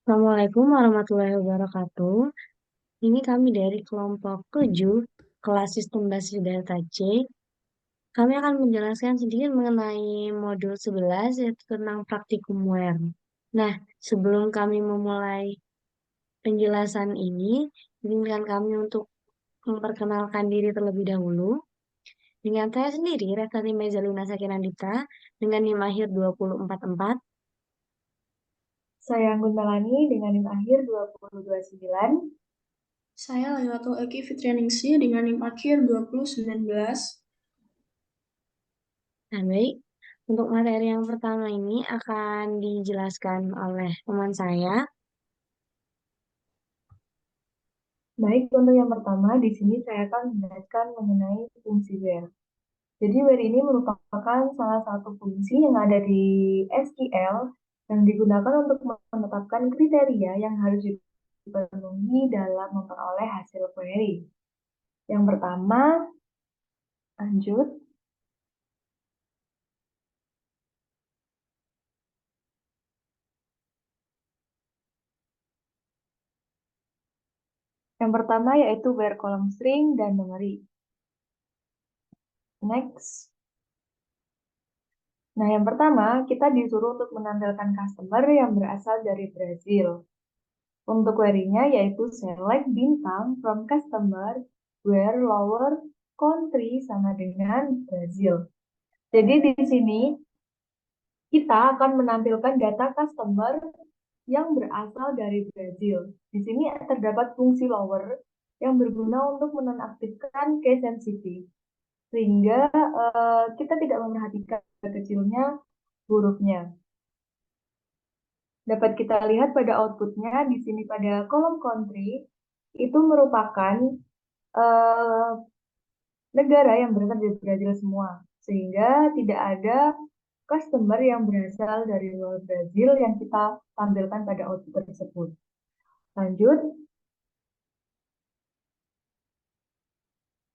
Assalamualaikum warahmatullahi wabarakatuh. Ini kami dari kelompok 7, kelas Sistem Basis Data C. Kami akan menjelaskan sedikit mengenai modul 11, yaitu tentang praktikum WER. Nah, sebelum kami memulai penjelasan ini, izinkan kami untuk memperkenalkan diri terlebih dahulu. Dengan saya sendiri, Reftati Mezaluna Sakinandita, dengan NIM akhir 2044. Saya Anggun Melani dengan NIM akhir 2029. Saya Lailatul Eki Fitrianingsih dengan NIM akhir 2019. Nah, baik. Untuk materi yang pertama ini akan dijelaskan oleh teman saya. Baik, untuk yang pertama, di sini saya akan menjelaskan mengenai fungsi where. Jadi where ini merupakan salah satu fungsi yang ada di SQL yang digunakan untuk menetapkan kriteria yang harus dipenuhi dalam memperoleh hasil query. Yang pertama, lanjut. Yang pertama yaitu where column string dan memory. Next. Nah, yang pertama, kita disuruh untuk menampilkan customer yang berasal dari Brazil. Untuk query-nya yaitu select bintang from customer where lower country sama dengan Brazil. Jadi di sini kita akan menampilkan data customer yang berasal dari Brazil. Di sini terdapat fungsi lower yang berguna untuk menonaktifkan case sensitive, sehingga kita tidak memperhatikan kecilnya hurufnya. Dapat kita lihat pada outputnya di sini pada kolom country itu merupakan eh, negara yang berasal dari Brazil semua, sehingga tidak ada customer yang berasal dari luar Brazil yang kita tampilkan pada output tersebut. Lanjut.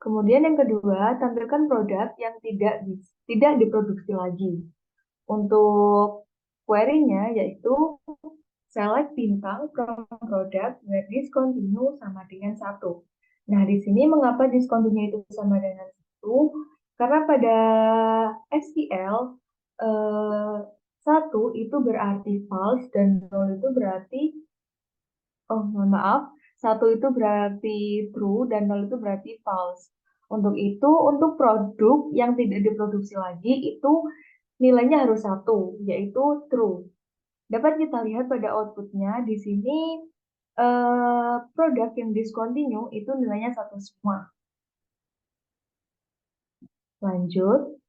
Kemudian yang kedua, tampilkan produk yang tidak diproduksi lagi. Untuk query-nya yaitu select bintang from product where discontinue sama dengan 1. Nah, di sini mengapa discontinue itu sama dengan 1? Karena pada SQL, 1 itu berarti false dan 0 itu berarti, mohon maaf, 1 itu berarti true dan 0 itu berarti false. Untuk itu, untuk produk yang tidak diproduksi lagi, itu nilainya harus 1, yaitu true. Dapat kita lihat pada outputnya di sini produk yang discontinue itu nilainya 1 semua. Lanjut.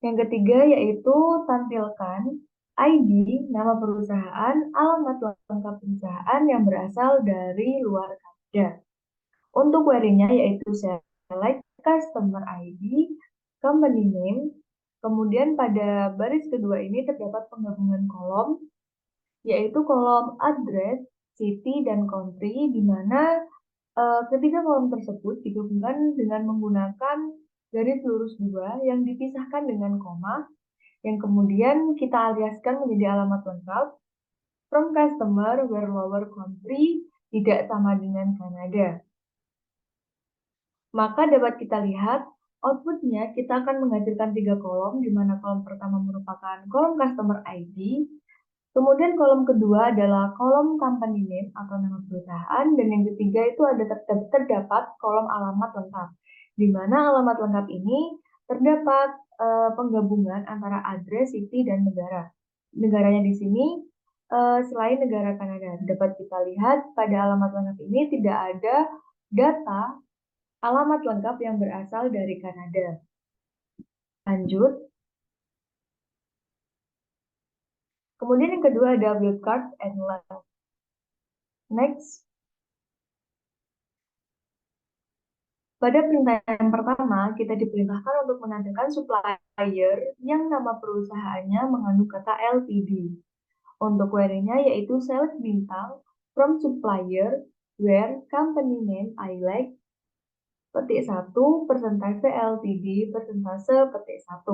Yang ketiga yaitu tampilkan ID, nama perusahaan, alamat lengkap perusahaan yang berasal dari luar Kanada. Untuk query-nya yaitu select customer ID, company name, kemudian pada baris kedua ini terdapat penggabungan kolom, yaitu kolom address, city, dan country, di mana ketiga kolom tersebut digabungkan dengan menggunakan garis lurus 2 yang dipisahkan dengan koma, yang kemudian kita aliaskan menjadi alamat lengkap from customer where lower country tidak sama dengan Kanada. Maka dapat kita lihat outputnya kita akan menghasilkan 3 kolom, di mana kolom pertama merupakan kolom customer ID, kemudian kolom kedua adalah kolom company name atau nama perusahaan, dan yang ketiga itu ada terdapat kolom alamat lengkap, di mana alamat lengkap ini terdapat penggabungan antara address, city, dan negara. Negaranya di sini selain negara Kanada. Dapat kita lihat pada alamat lengkap ini tidak ada data alamat lengkap yang berasal dari Kanada. Lanjut. Kemudian yang kedua ada wildcard and left. Next. Pada perintah yang pertama, kita diperintahkan untuk menampilkan supplier yang nama perusahaannya mengandung kata LTD. Untuk query-nya yaitu select bintang from supplier where company name I like petik 1 persentase LTD persentase petik 1.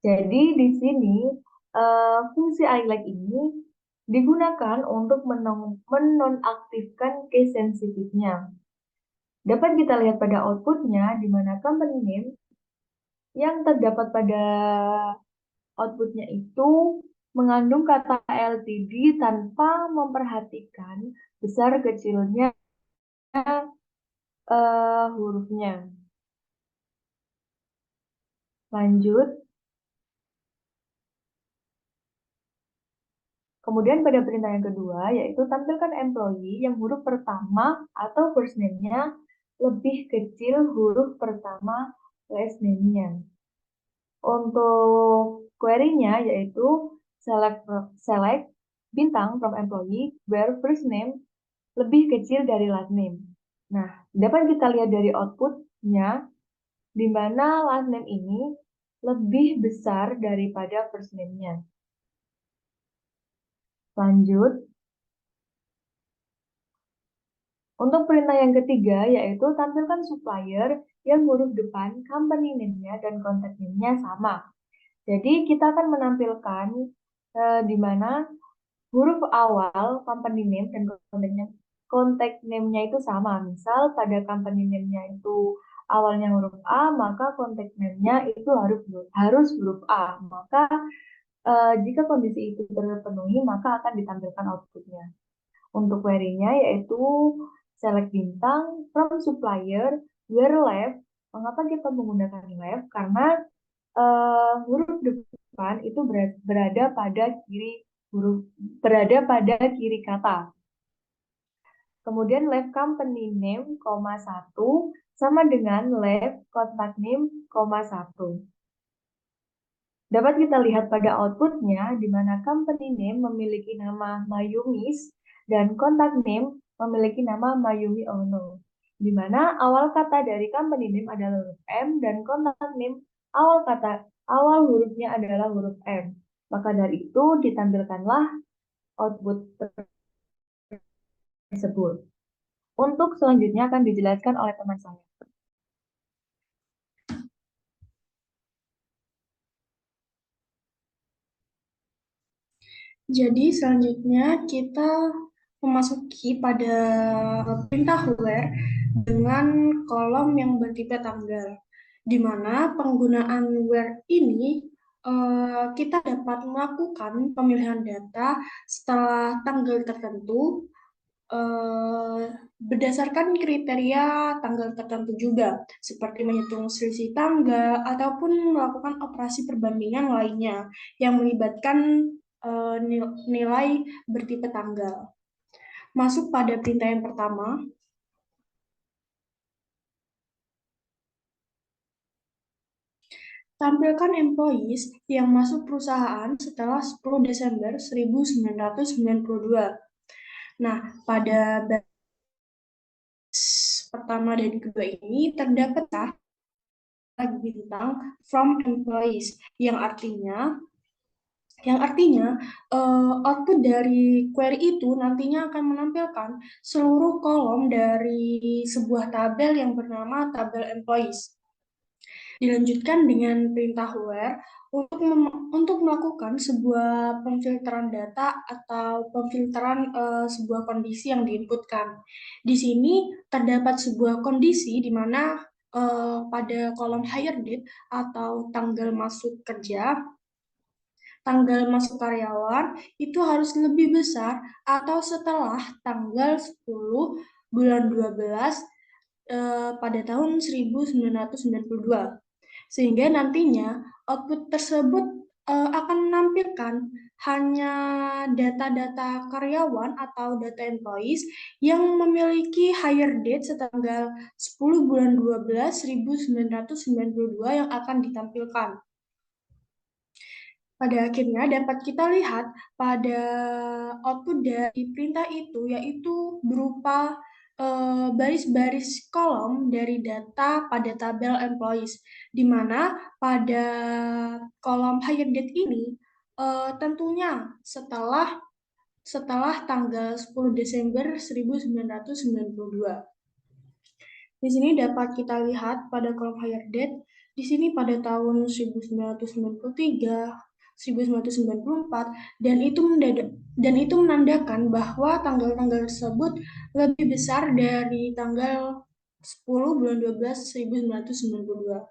Jadi di sini Fungsi highlight ini digunakan untuk menonaktifkan case sensitifnya. Dapat kita lihat pada outputnya, di mana company name yang terdapat pada outputnya itu mengandung kata LTD tanpa memperhatikan besar kecilnya hurufnya. Lanjut, kemudian pada perintah yang kedua, yaitu tampilkan employee yang huruf pertama atau first name-nya lebih kecil huruf pertama last name-nya. Untuk query-nya yaitu select bintang from employee where first name lebih kecil dari last name. Nah, dapat kita lihat dari output-nya di mana last name ini lebih besar daripada first name-nya. Lanjut, untuk perintah yang ketiga yaitu tampilkan supplier yang huruf depan company name-nya dan contact name-nya sama. Jadi kita akan menampilkan di mana huruf awal company name dan contact name-nya itu sama. Misal pada company name-nya itu awalnya huruf A, maka contact name-nya itu harus huruf A. Maka jika kondisi itu terpenuhi, maka akan ditampilkan outputnya. Untuk query-nya yaitu select bintang from supplier where left. Mengapa kita menggunakan left? Karena huruf depan itu berada pada kiri kata. Kemudian left company name, satu sama dengan left contact name, satu. Dapat kita lihat pada outputnya, di mana company name memiliki nama Mayumis dan contact name memiliki nama Mayumi Ono. Di mana awal kata dari company name adalah huruf M dan contact name awal hurufnya adalah huruf M. Maka dari itu ditampilkanlah output tersebut. Untuk selanjutnya akan dijelaskan oleh teman saya. Jadi selanjutnya kita memasuki pada perintah where dengan kolom yang bertipe tanggal, di mana penggunaan where ini kita dapat melakukan pemilihan data setelah tanggal tertentu berdasarkan kriteria tanggal tertentu juga, seperti menghitung selisih tanggal ataupun melakukan operasi perbandingan lainnya yang melibatkan nilai bertipe tanggal. Masuk pada perintah yang pertama. Tampilkan employees yang masuk perusahaan setelah 10 Desember 1992. Nah, pada pertama dan kedua ini terdapat bintang from employees yang artinya output dari query itu nantinya akan menampilkan seluruh kolom dari sebuah tabel yang bernama tabel employees. Dilanjutkan dengan perintah where untuk melakukan sebuah pemfilteran data atau pemfilteran sebuah kondisi yang diinputkan. Di sini terdapat sebuah kondisi di mana pada kolom hire date atau tanggal masuk kerja, tanggal masuk karyawan itu harus lebih besar atau setelah tanggal 10 bulan 12 pada tahun 1992. Sehingga nantinya output tersebut akan menampilkan hanya data-data karyawan atau data employees yang memiliki hire date setanggal 10 bulan 12 1992 yang akan ditampilkan. Pada akhirnya dapat kita lihat pada output dari perintah itu yaitu berupa baris-baris kolom dari data pada tabel employees, di mana pada kolom hire date ini tentunya setelah tanggal 10 Desember 1992. Di sini dapat kita lihat pada kolom hire date, di sini pada tahun 1993, 1994, dan itu menandakan bahwa tanggal-tanggal tersebut lebih besar dari tanggal 10 bulan 12 1992.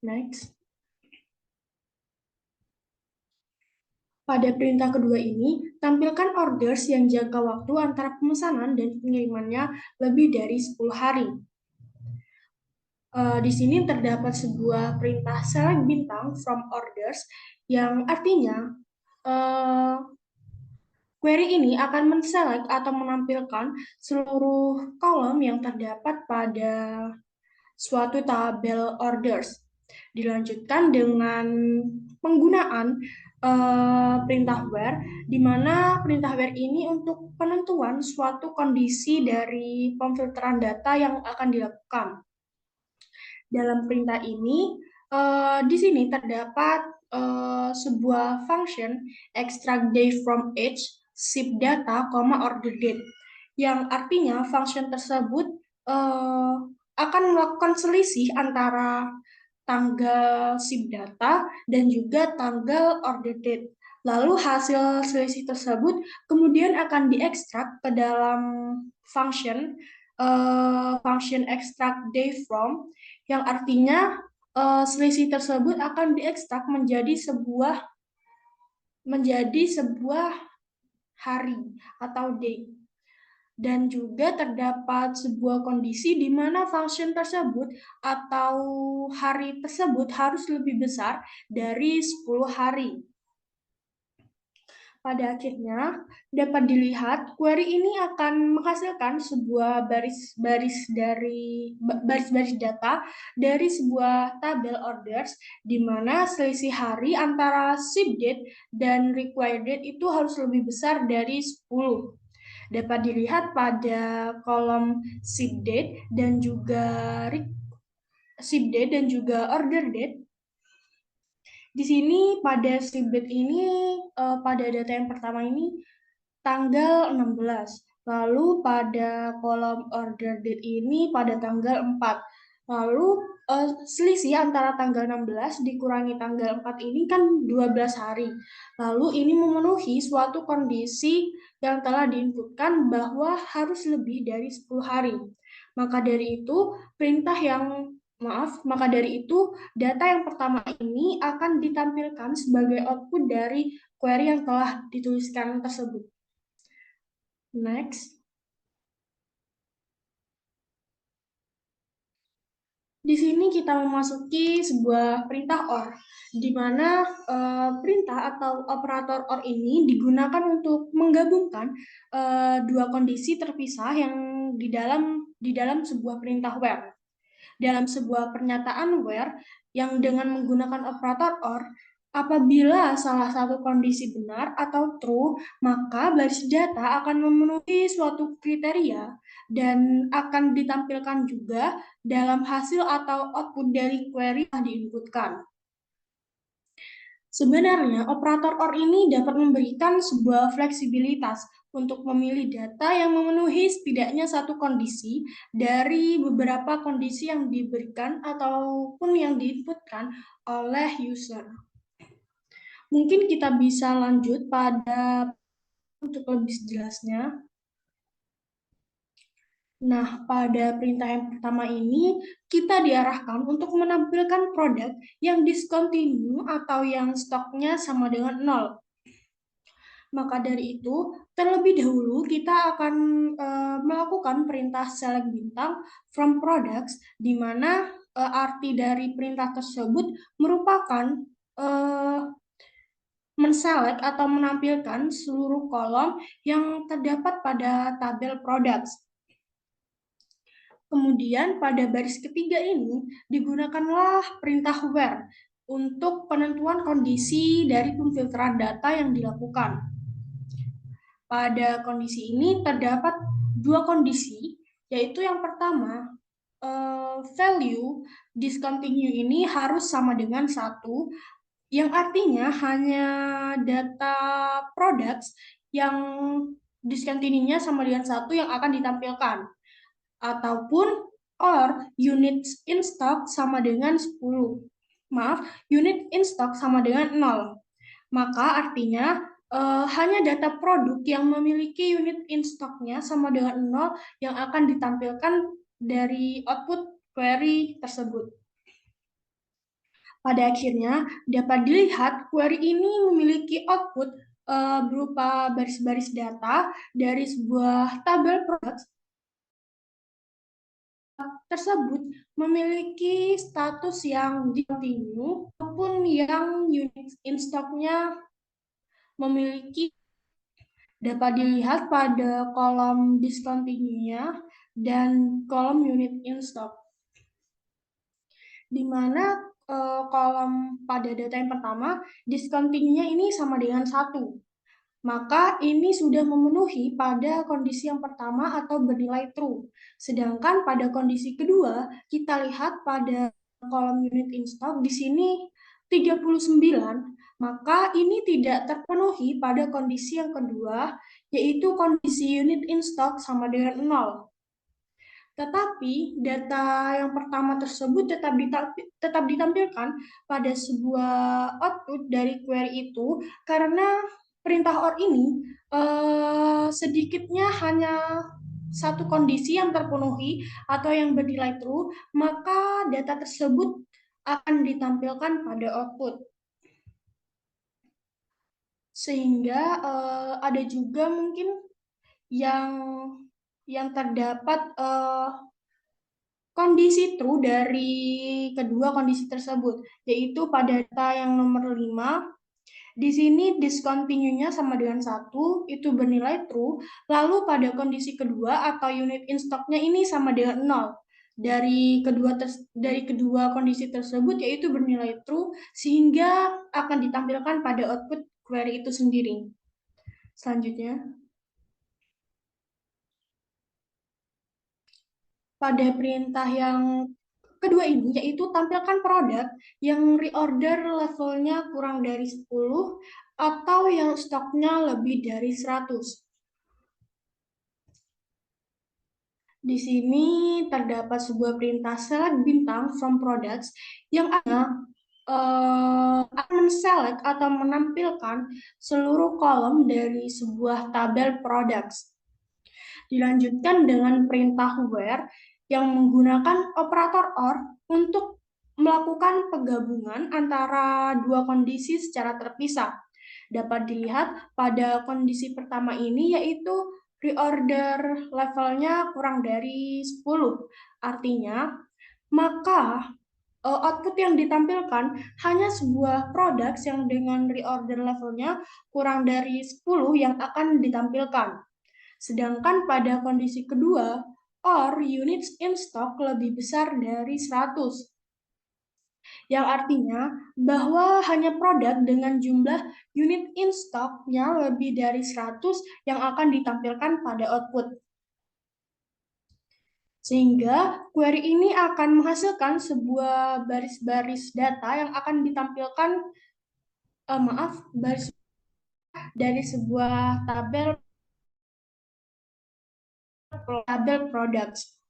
Next. Pada perintah kedua ini, tampilkan orders yang jangka waktu antara pemesanan dan pengirimannya lebih dari 10 hari. Di sini terdapat sebuah perintah select bintang from orders yang artinya query ini akan men-select atau menampilkan seluruh kolom yang terdapat pada suatu tabel orders. Dilanjutkan dengan penggunaan perintah where, di mana perintah where ini untuk penentuan suatu kondisi dari pemfilteran data yang akan dilakukan. Dalam perintah ini, di sini terdapat sebuah function extract date from each ship data, order date, yang artinya function tersebut akan melakukan selisih antara tanggal ship data dan juga tanggal order date. Lalu hasil selisih tersebut kemudian akan diekstrak ke dalam function extract date from, yang artinya selisih tersebut akan diekstrak menjadi sebuah hari atau day. Dan juga terdapat sebuah kondisi di mana function tersebut atau hari tersebut harus lebih besar dari 10 hari. Pada akhirnya, dapat dilihat query ini akan menghasilkan sebuah baris-baris data dari sebuah tabel orders, di mana selisih hari antara ship date dan required date itu harus lebih besar dari 10. Dapat dilihat pada kolom ship date dan juga order date. Di sini pada ship date ini, pada data yang pertama ini tanggal 16. Lalu pada kolom order date ini pada tanggal 4. Lalu selisih antara tanggal 16 dikurangi tanggal 4 ini kan 12 hari. Lalu ini memenuhi suatu kondisi yang telah diinputkan bahwa harus lebih dari 10 hari. Maka dari itu, data yang pertama ini akan ditampilkan sebagai output dari query yang telah dituliskan tersebut. Next. Di sini kita memasuki sebuah perintah OR, di mana perintah atau operator OR ini digunakan untuk menggabungkan dua kondisi terpisah yang di dalam sebuah perintah where. Dalam sebuah pernyataan where yang dengan menggunakan operator OR, apabila salah satu kondisi benar atau true, maka baris data akan memenuhi suatu kriteria dan akan ditampilkan juga dalam hasil atau output dari query yang diinputkan. Sebenarnya, operator OR ini dapat memberikan sebuah fleksibilitas untuk memilih data yang memenuhi setidaknya satu kondisi dari beberapa kondisi yang diberikan ataupun yang diinputkan oleh user. Mungkin kita bisa lanjut pada untuk lebih jelasnya. Nah, pada perintah yang pertama ini, kita diarahkan untuk menampilkan produk yang discontinue atau yang stoknya sama dengan 0. Maka dari itu, terlebih dahulu kita akan melakukan perintah select bintang from products, di mana arti dari perintah tersebut merupakan men-select atau menampilkan seluruh kolom yang terdapat pada tabel products. Kemudian pada baris ketiga ini digunakanlah perintah where untuk penentuan kondisi dari pemfilteran data yang dilakukan. Pada kondisi ini terdapat dua kondisi, yaitu yang pertama, value discontinue ini harus sama dengan 1, yang artinya hanya data products yang discontinue-nya sama dengan 1 yang akan ditampilkan. Ataupun units in stock sama dengan 10. Unit in stock sama dengan 0. Maka artinya hanya data produk yang memiliki unit in stock-nya sama dengan nol yang akan ditampilkan dari output query tersebut. Pada akhirnya, dapat dilihat query ini memiliki output berupa baris-baris data dari sebuah tabel produk tersebut memiliki status yang continue maupun yang unit in stock-nya memiliki dapat dilihat pada kolom discontinue-nya dan kolom unit in stock, di mana kolom pada data yang pertama discontinue-nya ini sama dengan 1. Maka ini sudah memenuhi pada kondisi yang pertama atau bernilai true. Sedangkan pada kondisi kedua, kita lihat pada kolom unit in stock di sini 39, maka ini tidak terpenuhi pada kondisi yang kedua, yaitu kondisi unit in stock sama dengan 0. Tetapi data yang pertama tersebut tetap ditampilkan pada sebuah output dari query itu karena perintah OR ini sedikitnya hanya satu kondisi yang terpenuhi atau yang bernilai true, maka data tersebut akan ditampilkan pada output. Sehingga ada juga mungkin yang terdapat kondisi true dari kedua kondisi tersebut, yaitu pada data yang nomor 5, di sini discontinue-nya sama dengan 1, itu bernilai true, lalu pada kondisi kedua atau unit in stock-nya ini sama dengan 0. Dari kedua kondisi tersebut yaitu bernilai true, sehingga akan ditampilkan pada output query itu sendiri. Selanjutnya, pada perintah yang kedua ini, yaitu tampilkan produk yang reorder levelnya kurang dari 10 atau yang stoknya lebih dari 100. Di sini terdapat sebuah perintah select bintang from products yang akan men-select atau menampilkan seluruh kolom dari sebuah tabel products. Dilanjutkan dengan perintah where yang menggunakan operator OR untuk melakukan penggabungan antara dua kondisi secara terpisah. Dapat dilihat pada kondisi pertama ini yaitu reorder levelnya kurang dari 10. Artinya, maka output yang ditampilkan hanya sebuah produk yang dengan reorder levelnya kurang dari 10 yang akan ditampilkan. Sedangkan pada kondisi kedua, or units in stock lebih besar dari 100. Yang artinya bahwa hanya produk dengan jumlah unit in stock-nya lebih dari 100 yang akan ditampilkan pada output. Sehingga query ini akan menghasilkan sebuah baris-baris data yang akan ditampilkan, baris dari sebuah tabel products,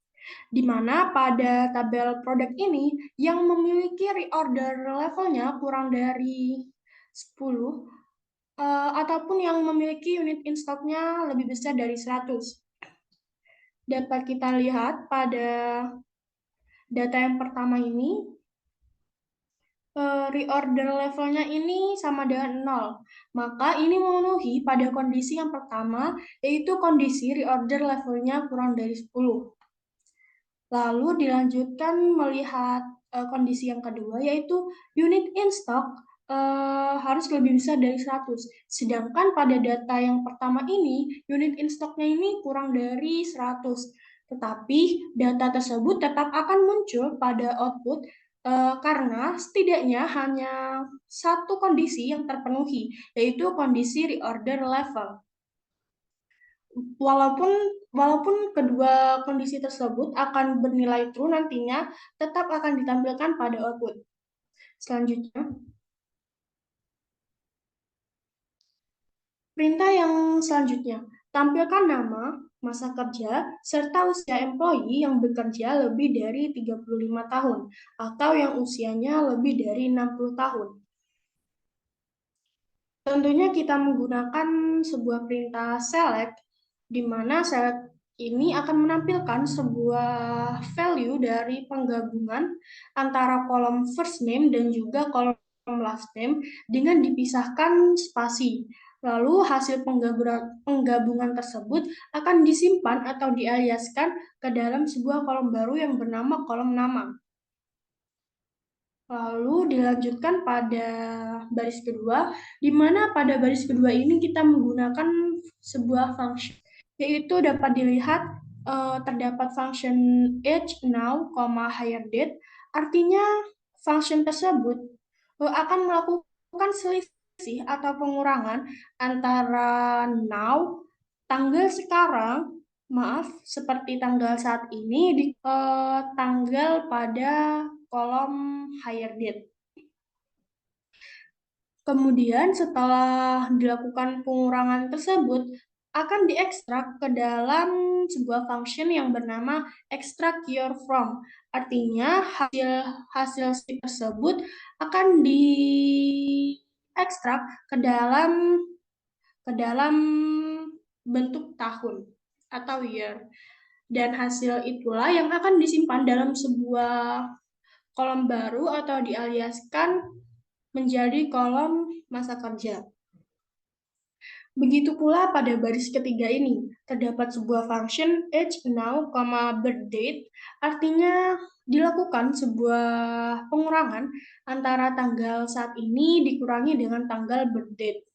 di mana pada tabel produk ini yang memiliki reorder levelnya kurang dari 10 ataupun yang memiliki unit in stock-nya lebih besar dari 100. Dapat kita lihat pada data yang pertama ini, reorder levelnya ini sama dengan 0. Maka ini memenuhi pada kondisi yang pertama, yaitu kondisi reorder levelnya kurang dari 10. Lalu dilanjutkan melihat kondisi yang kedua, yaitu unit in stock harus lebih besar dari 100. Sedangkan pada data yang pertama ini, unit in stock-nya ini kurang dari 100. Tetapi data tersebut tetap akan muncul pada output karena setidaknya hanya satu kondisi yang terpenuhi, yaitu kondisi reorder level. Walaupun kedua kondisi tersebut akan bernilai true nantinya, tetap akan ditampilkan pada output. Selanjutnya, perintah yang selanjutnya, tampilkan nama, masa kerja, serta usia employee yang bekerja lebih dari 35 tahun atau yang usianya lebih dari 60 tahun. Tentunya kita menggunakan sebuah perintah select, di mana select ini akan menampilkan sebuah value dari penggabungan antara kolom first name dan juga kolom last name dengan dipisahkan spasi. Lalu hasil penggabungan tersebut akan disimpan atau dialiaskan ke dalam sebuah kolom baru yang bernama kolom nama. Lalu dilanjutkan pada baris kedua, di mana pada baris kedua ini kita menggunakan sebuah function, yaitu dapat dilihat terdapat function age now, higher date, artinya function tersebut akan melakukan selisih atau pengurangan antara now, tanggal sekarang, maaf, seperti tanggal saat ini, di tanggal pada kolom higher date. Kemudian setelah dilakukan pengurangan tersebut, akan diekstrak ke dalam sebuah function yang bernama extract your from. Artinya hasil tersebut akan diekstrak ke dalam bentuk tahun atau year. Dan hasil itulah yang akan disimpan dalam sebuah kolom baru atau dialiaskan menjadi kolom masa kerja. Begitu pula pada baris ketiga ini, terdapat sebuah function age now, birth date, artinya dilakukan sebuah pengurangan antara tanggal saat ini dikurangi dengan tanggal birth date.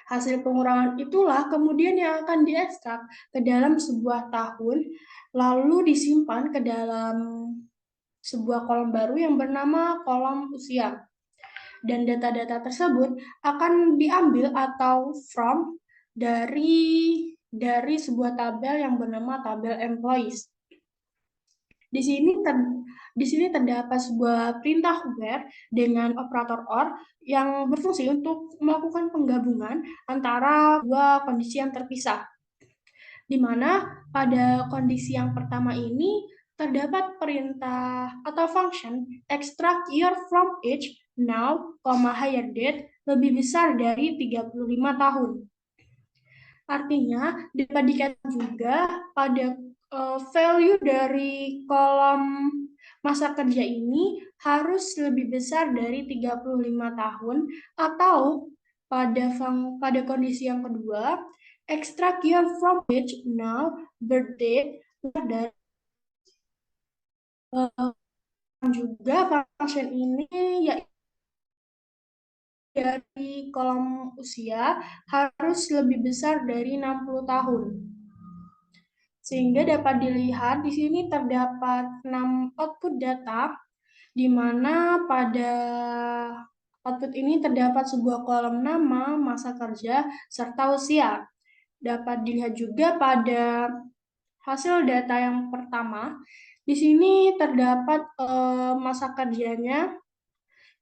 Hasil pengurangan itulah kemudian yang akan diekstrak ke dalam sebuah tahun, lalu disimpan ke dalam sebuah kolom baru yang bernama kolom usia. Dan data-data tersebut akan diambil atau from dari sebuah tabel yang bernama tabel employees. Di sini terdapat sebuah perintah where dengan operator or yang berfungsi untuk melakukan penggabungan antara dua kondisi yang terpisah. Di mana pada kondisi yang pertama ini terdapat perintah atau function extract year from age now, higher date lebih besar dari 35 tahun. Artinya dapat dikatakan juga pada value dari kolom masa kerja ini harus lebih besar dari 35 tahun, atau pada kondisi yang kedua, extract year from age now, birth date, dan juga function ini yaitu dari kolom usia harus lebih besar dari 60 tahun. Sehingga dapat dilihat di sini terdapat 6 output data, di mana pada output ini terdapat sebuah kolom nama, masa kerja, serta usia. Dapat dilihat juga pada hasil data yang pertama, di sini terdapat masa kerjanya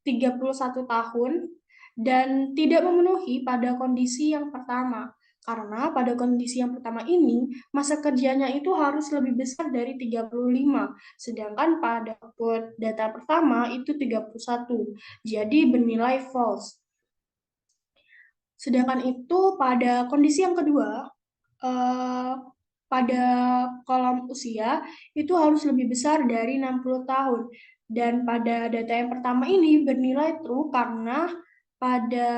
31 tahun dan tidak memenuhi pada kondisi yang pertama. Karena pada kondisi yang pertama ini, masa kerjanya itu harus lebih besar dari 35, sedangkan pada output data pertama itu 31, jadi bernilai false. Sedangkan itu pada kondisi yang kedua, pada kolom usia itu harus lebih besar dari 60 tahun. Dan pada data yang pertama ini bernilai true karena pada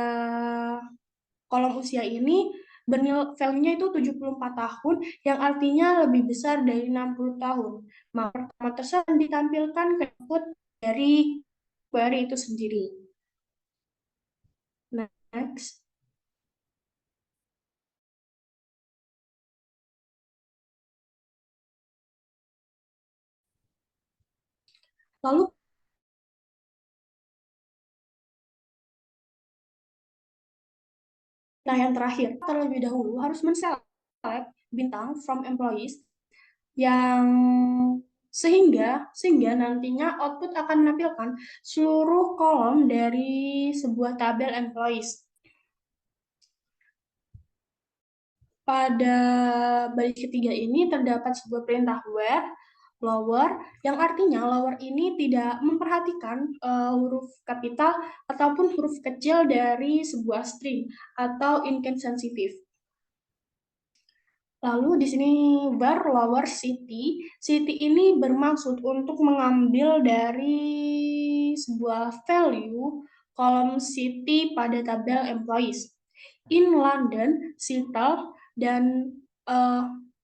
kolom usia ini value-nya itu 74 tahun yang artinya lebih besar dari 60 tahun. Maka pertama tersebut ditampilkan ke input dari query itu sendiri. Next. Lalu nah, yang terakhir, terlebih dahulu harus men-select bintang from employees yang sehingga nantinya output akan menampilkan seluruh kolom dari sebuah tabel employees. Pada baris ketiga ini terdapat sebuah perintah where lower, yang artinya lower ini tidak memperhatikan huruf kapital ataupun huruf kecil dari sebuah string atau insensitif. Lalu di sini var lower city. City ini bermaksud untuk mengambil dari sebuah value kolom city pada tabel employees. In London, Seattle, dan eh,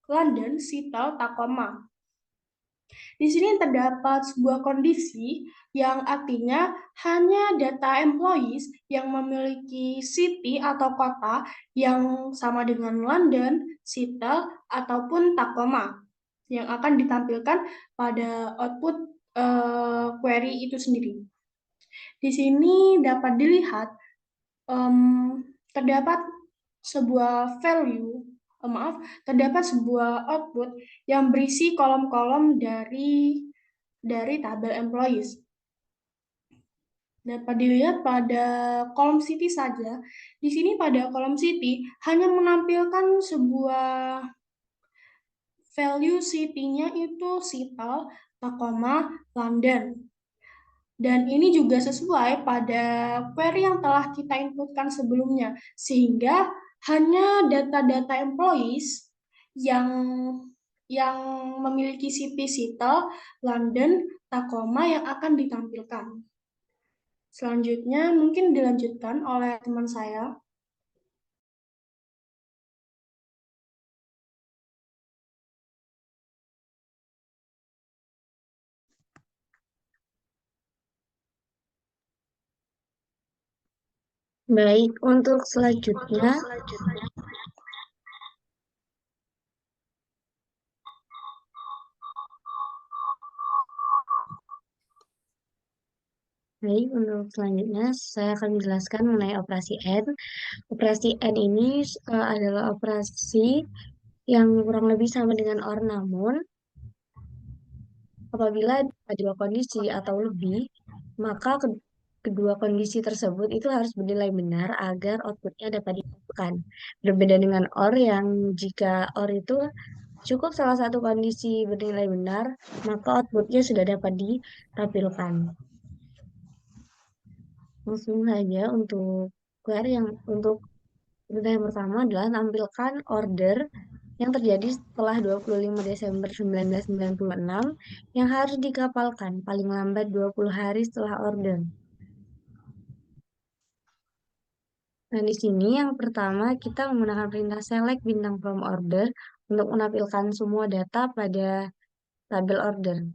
London, Seattle, Tacoma. Di sini terdapat sebuah kondisi yang artinya hanya data employees yang memiliki city atau kota yang sama dengan London, Seattle, ataupun Tacoma yang akan ditampilkan pada output query itu sendiri. Di sini dapat dilihat terdapat sebuah value, terdapat sebuah output yang berisi kolom-kolom dari tabel employees. Dapat dilihat pada kolom city saja. Di sini pada kolom city hanya menampilkan sebuah value city-nya itu Seattle, Tacoma, London. Dan ini juga sesuai pada query yang telah kita inputkan sebelumnya, sehingga hanya data-data employees yang yang memiliki city Seattle, London, Tacoma yang akan ditampilkan. Selanjutnya mungkin dilanjutkan oleh teman saya. Baik, untuk selanjutnya, saya akan menjelaskan mengenai operasi AND. Operasi AND ini adalah operasi yang kurang lebih sama dengan OR, namun apabila ada dua kondisi atau lebih, maka kedua kondisi tersebut itu harus bernilai benar agar outputnya dapat ditentukan. Berbeda dengan OR yang jika OR itu cukup salah satu kondisi bernilai benar, maka outputnya sudah dapat ditampilkan. Langsung saja untuk untuk perintah yang pertama adalah tampilkan order yang terjadi setelah 25 Desember 1996 yang harus dikapalkan paling lambat 20 hari setelah order. Nah, di sini yang pertama kita menggunakan perintah select bintang from order untuk menampilkan semua data pada tabel order.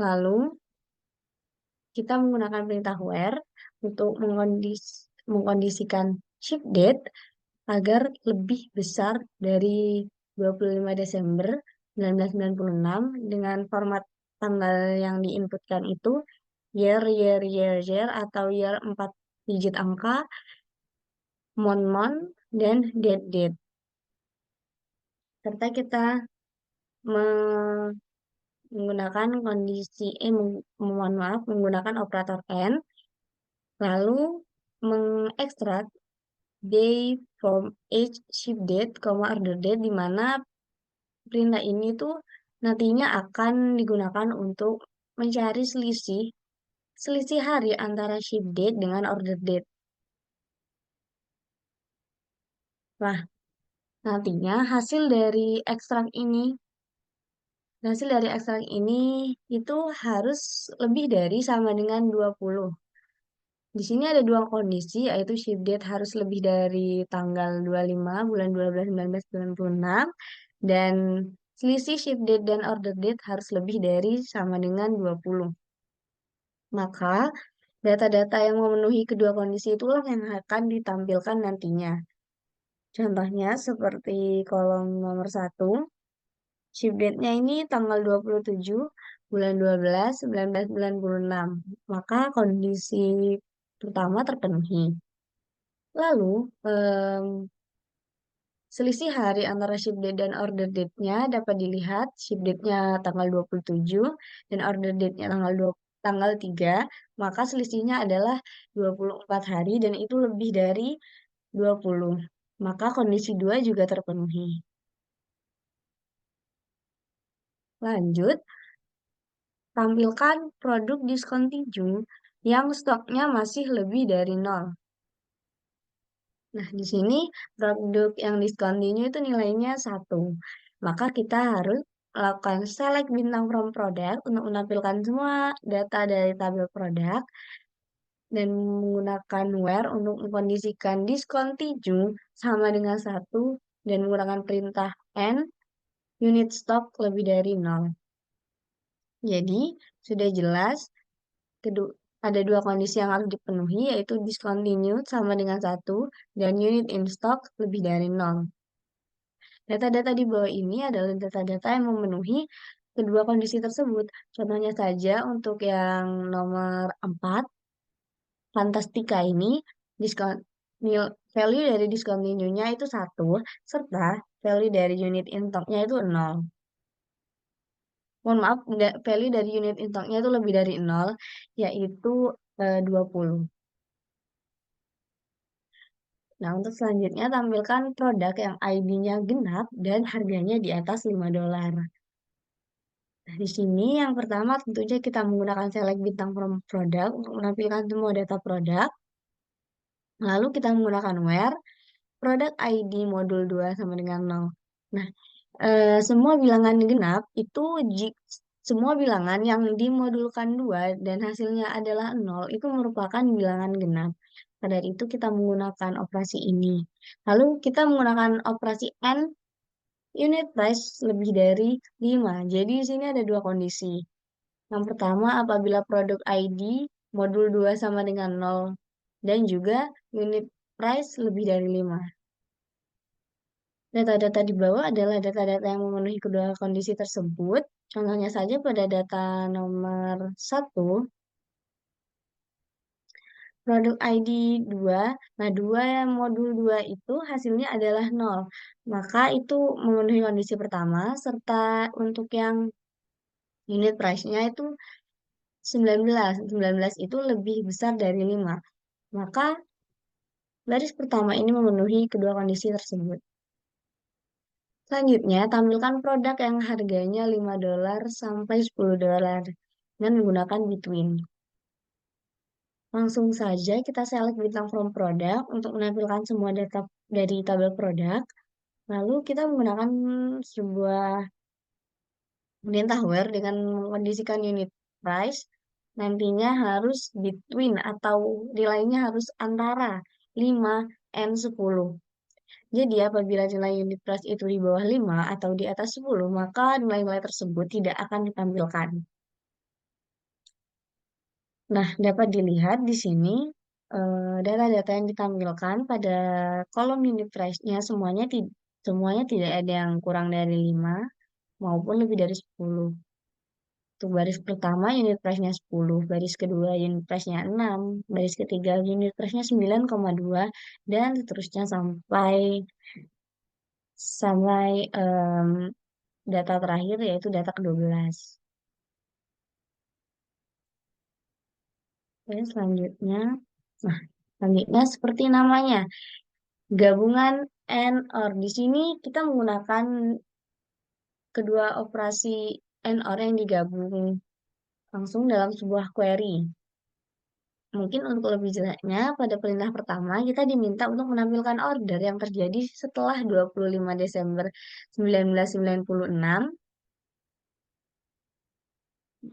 Lalu, kita menggunakan perintah where untuk mengkondisikan ship date agar lebih besar dari 25 Desember 1996 dengan format tanggal yang diinputkan itu year atau year 4 digit angka, month, dan date. Serta kita menggunakan menggunakan operator AND, lalu mengekstrak day from age ship date, order date, di mana perintah ini tuh nantinya akan digunakan untuk mencari selisih hari antara ship date dengan order date. Nah, nantinya hasil dari ekstrak ini itu harus lebih dari sama dengan 20. Di sini ada dua kondisi, yaitu ship date harus lebih dari tanggal 25 bulan 12 1996 dan selisih ship date dan order date harus lebih dari sama dengan 20. Maka data-data yang memenuhi kedua kondisi itulah yang akan ditampilkan nantinya. Contohnya seperti kolom nomor 1, ship date-nya ini tanggal 27 bulan 12 1996. Maka kondisi pertama terpenuhi. Lalu, selisih hari antara ship date dan order date-nya dapat dilihat. Ship date-nya tanggal 27 dan order date-nya tanggal 3. Maka selisihnya adalah 24 hari dan itu lebih dari 20. Maka kondisi 2 juga terpenuhi. Lanjut, tampilkan produk discontinue yang stoknya masih lebih dari nol. Nah, di sini produk yang discontinue itu nilainya 1. Maka kita harus melakukan select bintang from product untuk menampilkan semua data dari tabel produk dan menggunakan where untuk mengkondisikan discontinue sama dengan 1 dan menggunakan perintah n unit stock lebih dari nol. Jadi, sudah jelas ada dua kondisi yang harus dipenuhi, yaitu discontinued sama dengan 1 dan unit in stock lebih dari nol. Data-data di bawah ini adalah data-data yang memenuhi kedua kondisi tersebut. Contohnya saja untuk yang nomor 4, Fantastika ini, diskon, value dari discontinue-nya itu 1, serta value dari unit in stock-nya itu 0. Mohon maaf, value dari unit in stock-nya itu lebih dari 0, yaitu 20. Nah, untuk selanjutnya tampilkan produk yang ID-nya genap dan harganya di atas $5. Nah, di sini yang pertama tentunya kita menggunakan select bintang from product untuk menampilkan semua data produk. Lalu kita menggunakan where produk ID modul 2 sama dengan 0. Nah, semua bilangan genap itu semua bilangan yang dimodulkan 2 dan hasilnya adalah 0 itu merupakan bilangan genap. Pada itu kita menggunakan operasi ini. Lalu kita menggunakan operasi N unit price lebih dari 5. Jadi di sini ada dua kondisi. Yang pertama apabila produk ID modul 2 sama dengan 0 dan juga unit price lebih dari 5. Data-data di bawah adalah data-data yang memenuhi kedua kondisi tersebut. Contohnya saja pada data nomor 1, produk ID 2. Nah, 2 yang modul 2 itu hasilnya adalah 0. Maka itu memenuhi kondisi pertama, serta untuk yang unit price-nya itu 19. 19 itu lebih besar dari 5. Maka baris pertama ini memenuhi kedua kondisi tersebut. Selanjutnya, tampilkan produk yang harganya $5 sampai $10 dan menggunakan between. Langsung saja kita select bintang from product untuk menampilkan semua data dari tabel produk. Lalu kita menggunakan sebuah perintah where dengan mengkondisikan unit price. Nantinya harus between atau nilainya harus antara 5 and 10. Jadi apabila nilai unit price itu di bawah 5 atau di atas 10, maka nilai-nilai tersebut tidak akan ditampilkan. Nah, dapat dilihat di sini data-data yang ditampilkan pada kolom unit price-nya semuanya tidak ada yang kurang dari 5 maupun lebih dari 10. Untuk baris pertama unit price-nya 10, baris kedua unit price-nya 6, baris ketiga unit price-nya 9,2 dan seterusnya sampai sampai data terakhir yaitu data ke-12. Oke, selanjutnya. Nah, selanjutnya seperti namanya, gabungan and or. Di sini kita menggunakan kedua operasi and or yang digabung langsung dalam sebuah query. Mungkin untuk lebih jelasnya, pada perintah pertama kita diminta untuk menampilkan order yang terjadi setelah 25 Desember 1996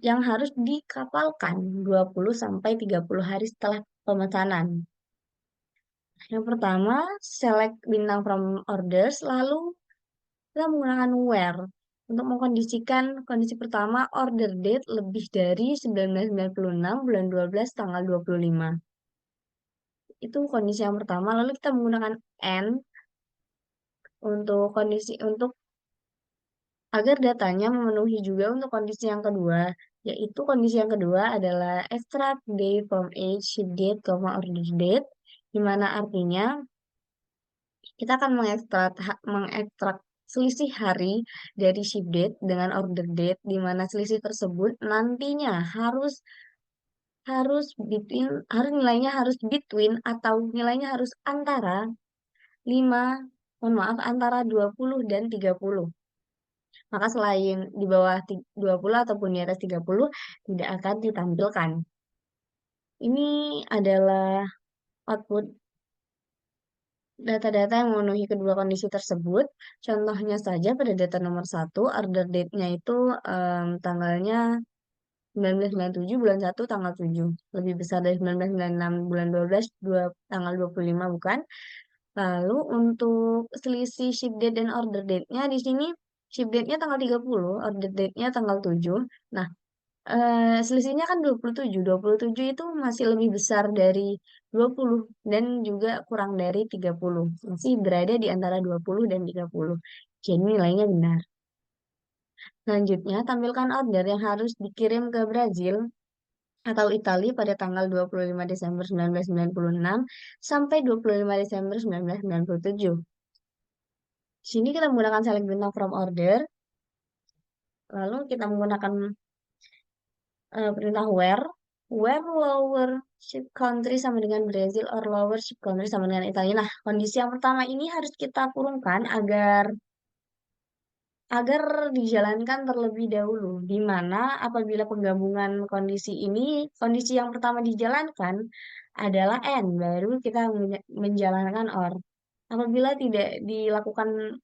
yang harus dikapalkan 20 sampai 30 hari setelah pemesanan. Yang pertama, select bintang from orders, lalu kita menggunakan where untuk mengkondisikan kondisi pertama order date lebih dari 1996 bulan 12 tanggal 25. Itu kondisi yang pertama, lalu kita menggunakan and untuk kondisi untuk agar datanya memenuhi juga untuk kondisi yang kedua, yaitu kondisi yang kedua adalah extract date from age, ship date, order date, di mana artinya kita akan mengekstrak selisih hari dari ship date dengan order date, di mana selisih tersebut nantinya harus harus nilainya harus between atau nilainya harus antara 5, mohon maaf, antara 20 dan 30. Maka selain di bawah 20 ataupun di atas 30 tidak akan ditampilkan. Ini adalah output data-data yang memenuhi kedua kondisi tersebut. Contohnya saja pada data nomor satu, order date-nya itu tanggalnya 1997 bulan 1 tanggal 7. Lebih besar dari 1996 bulan 12 tanggal 25 bukan? Lalu untuk selisih ship date dan order date-nya di sini ship date-nya tanggal 30, order date-nya tanggal 7. Nah, selisihnya kan 27. 27 itu masih lebih besar dari 20 dan juga kurang dari 30. Masih berada di antara 20 dan 30. Jadi nilainya benar. Selanjutnya, tampilkan order yang harus dikirim ke Brazil atau Italia pada tanggal 25 Desember 1996 sampai 25 Desember 1997. Di sini kita menggunakan select bintang from order, lalu kita menggunakan perintah where lower ship country sama dengan Brazil or lower ship country sama dengan Italia. Nah, kondisi yang pertama ini harus kita kurungkan agar dijalankan terlebih dahulu, di mana apabila penggabungan kondisi ini, kondisi yang pertama dijalankan adalah N, baru kita menjalankan OR. Apabila tidak dilakukan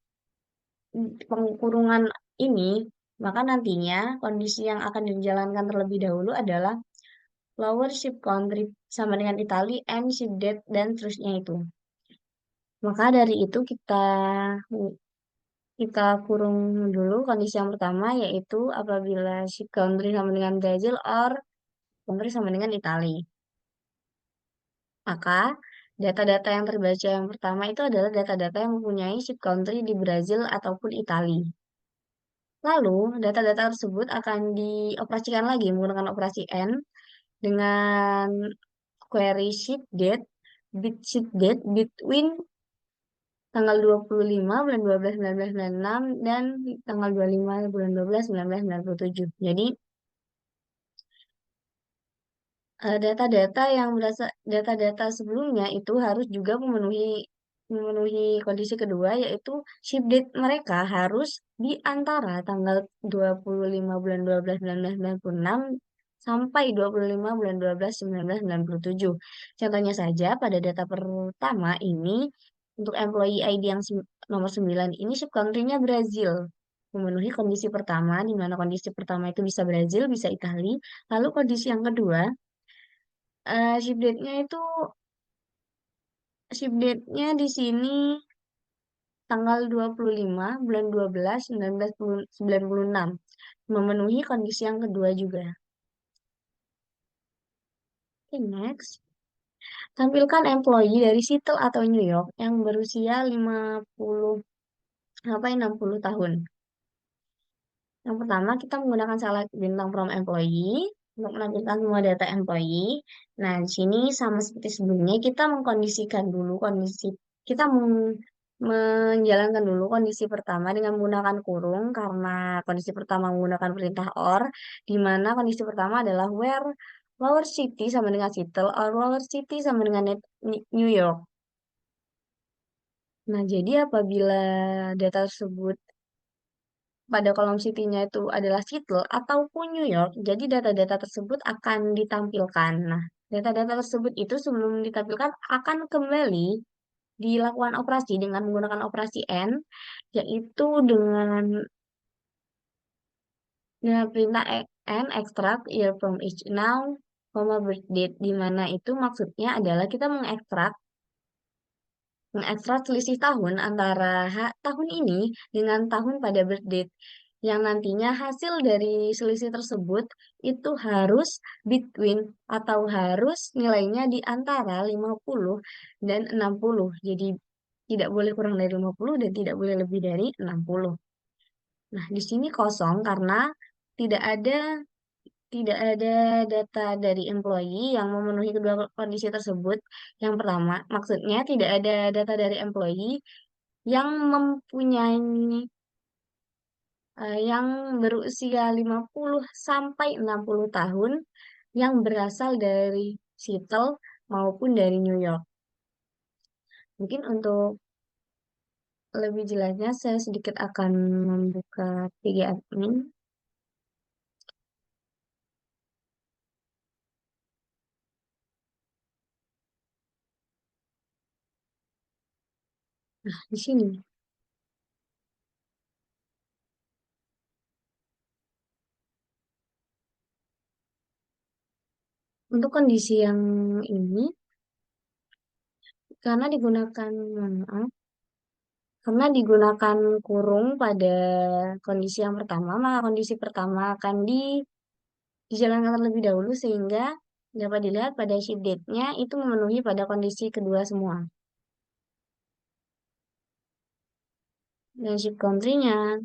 pengkurungan ini, maka nantinya kondisi yang akan dijalankan terlebih dahulu adalah lower ship country sama dengan Italy and ship date dan terusnya itu. Maka dari itu kita kurung dulu kondisi yang pertama yaitu apabila ship country sama dengan Brazil or country sama dengan Italy. Maka data-data yang terbaca yang pertama itu adalah data-data yang mempunyai ship country di Brazil ataupun Italy. Lalu, data-data tersebut akan dioperasikan lagi menggunakan operasi N dengan query sheet date, bit sheet date between tanggal 25 bulan 12 1996 dan tanggal 25 bulan 12 1997. Jadi, data-data yang berasal data-data sebelumnya itu harus juga memenuhi kondisi kedua yaitu ship date mereka harus di antara tanggal 25 bulan 12 1996 sampai 25 bulan 12 1997. Contohnya saja pada data pertama ini untuk employee ID yang nomor 9 ini ship country-nya Brazil. Memenuhi kondisi pertama, di mana kondisi pertama itu bisa Brazil, bisa Italia. Lalu kondisi yang kedua, ship date-nya itu ship date-nya di sini tanggal 25 bulan 12 1996. Memenuhi kondisi yang kedua juga. Oke, next. Tampilkan employee dari Seattle atau New York yang berusia 50 sampai 60 tahun. Yang pertama, kita menggunakan select bintang from employee untuk menampilkan semua data employee. Nah, di sini sama seperti sebelumnya, kita mengkondisikan dulu kita menjalankan dulu kondisi pertama dengan menggunakan kurung, karena kondisi pertama menggunakan perintah OR, di mana kondisi pertama adalah where lower city sama dengan Seattle, or lower city sama dengan New York. Nah, jadi apabila data tersebut pada kolom city-nya itu adalah Seattle ataupun New York, jadi data-data tersebut akan ditampilkan. Nah, data-data tersebut itu sebelum ditampilkan akan kembali dilakukan operasi dengan menggunakan operasi N, yaitu dengan perintah N extract year from each now, birth date, di mana itu maksudnya adalah kita mengekstrak selisih tahun antara tahun ini dengan tahun pada birth date yang nantinya hasil dari selisih tersebut itu harus between atau harus nilainya di antara 50 dan 60. Jadi tidak boleh kurang dari 50 dan tidak boleh lebih dari 60. Nah, di sini kosong karena tidak ada tidak ada data dari employee yang memenuhi kedua kondisi tersebut. Yang pertama, maksudnya tidak ada data dari employee yang mempunyai yang berusia 50 sampai 60 tahun yang berasal dari Seattle maupun dari New York. Mungkin untuk lebih jelasnya saya sedikit akan membuka tiga admin. Nah, di sini. Untuk kondisi yang ini, karena digunakan, mohon maaf, karena digunakan kurung pada kondisi yang pertama, maka kondisi pertama akan dijalankan terlebih dahulu sehingga dapat dilihat pada sheet date-nya itu memenuhi pada kondisi kedua semua. Dan sheet country-nya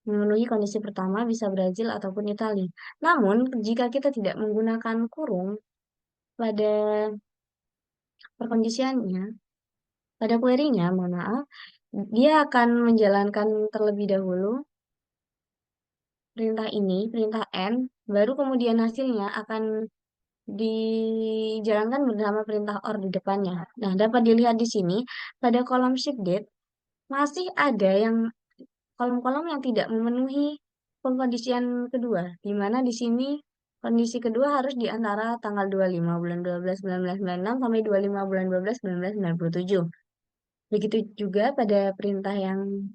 memenuhi kondisi pertama bisa Brazil ataupun Italia. Namun, jika kita tidak menggunakan kurung pada perkondisiannya, pada query-nya, mohon maaf, dia akan menjalankan terlebih dahulu perintah ini, perintah N, baru kemudian hasilnya akan dijalankan bersama perintah OR di depannya. Nah, dapat dilihat di sini, pada kolom sheet date, masih ada yang kolom-kolom yang tidak memenuhi pengkondisian kedua, di mana di sini kondisi kedua harus di antara tanggal 25 bulan 12 1996 sampai 25 bulan 12 1997. Begitu juga pada perintah yang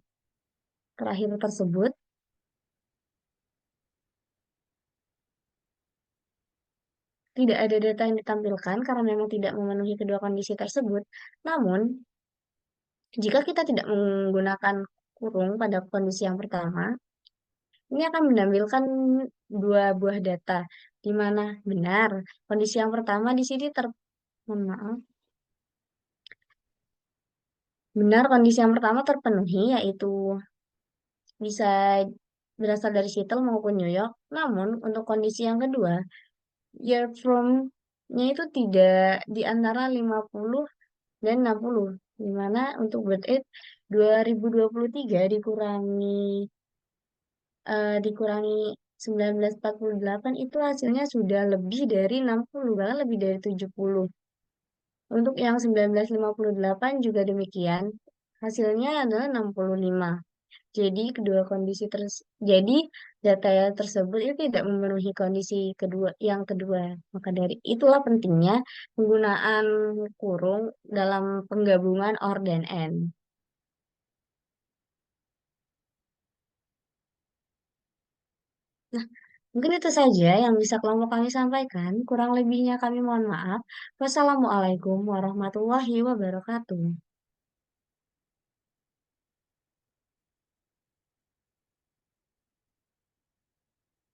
terakhir tersebut, tidak ada data yang ditampilkan karena memang tidak memenuhi kedua kondisi tersebut. Namun, jika kita tidak menggunakan kurung pada kondisi yang pertama, ini akan menampilkan dua buah data, di mana benar kondisi yang pertama di sini mohon maaf, benar kondisi yang pertama terpenuhi, yaitu bisa berasal dari Seattle maupun New York. Namun untuk kondisi yang kedua, year from-nya itu tidak di antara 50 dan 60, di mana untuk birth age 2023 dikurangi 1948 itu hasilnya sudah lebih dari 60, bahkan lebih dari 70. Untuk yang 1958 juga demikian, hasilnya adalah 65. Jadi jadi data tersebut itu tidak memenuhi kondisi kedua. Maka dari itulah pentingnya penggunaan kurung dalam penggabungan OR dan AND. Nah, mungkin itu saja yang bisa kelompok kami sampaikan. Kurang lebihnya kami mohon maaf. Wassalamualaikum warahmatullahi wabarakatuh.